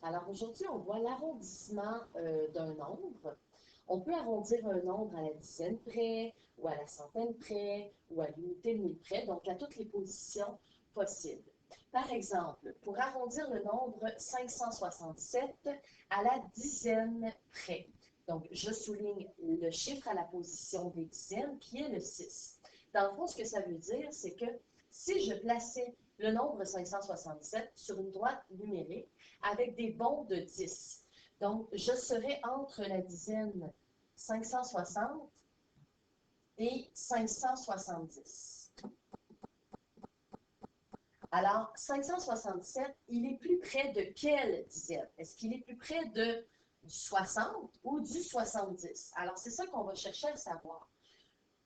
Alors aujourd'hui, on voit l'arrondissement d'un nombre. On peut arrondir un nombre à la dizaine près, ou à la centaine près, ou à l'unité de mille près, donc à toutes les positions possibles. Par exemple, pour arrondir le nombre 567 à la dizaine près. Donc, je souligne le chiffre à la position des dizaines, qui est le 6. Dans le fond, ce que ça veut dire, c'est que si je plaçais le nombre 567 sur une droite numérique avec des bonds de 10, donc je serais entre la dizaine 560 et 570. Alors, 567, il est plus près de quelle dizaine? Est-ce qu'il est plus près du 60 ou du 70? Alors, c'est ça qu'on va chercher à savoir.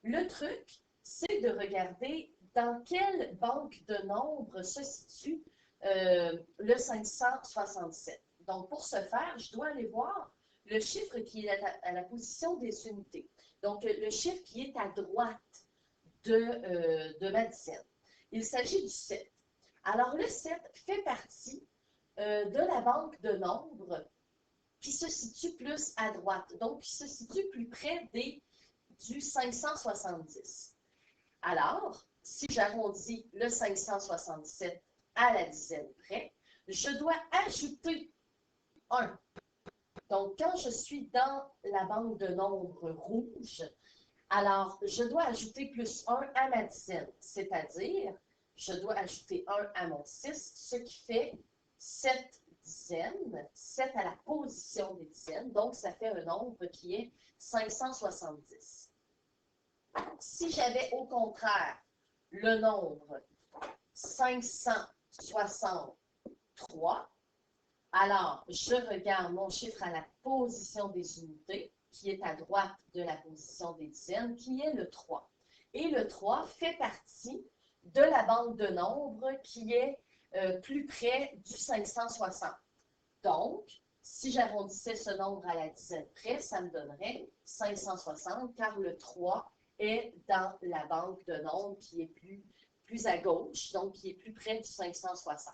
Le truc, c'est de regarder dans quelle banque de nombres se situe le 567. Donc, pour ce faire, je dois aller voir le chiffre qui est à la position des unités. Donc, le chiffre qui est à droite de ma dizaine. Il s'agit du 7. Alors, le 7 fait partie de la banque de nombres qui se situe plus à droite, donc qui se situe plus près du 570. Alors, si j'arrondis le 567 à la dizaine près, je dois ajouter 1. Donc, quand je suis dans la banque de nombres rouge, alors je dois ajouter plus 1 à ma dizaine, c'est-à-dire je dois ajouter 1 à mon 6, ce qui fait 7 dizaines, 7 à la position des dizaines, donc ça fait un nombre qui est 570. Si j'avais au contraire le nombre 563, alors je regarde mon chiffre à la position des unités, qui est à droite de la position des dizaines, qui est le 3. Et le 3 fait partie de la banque de nombres qui est plus près du 560. Donc, si j'arrondissais ce nombre à la dizaine près, ça me donnerait 560, car le 3 est dans la banque de nombres qui est plus à gauche, donc qui est plus près du 560.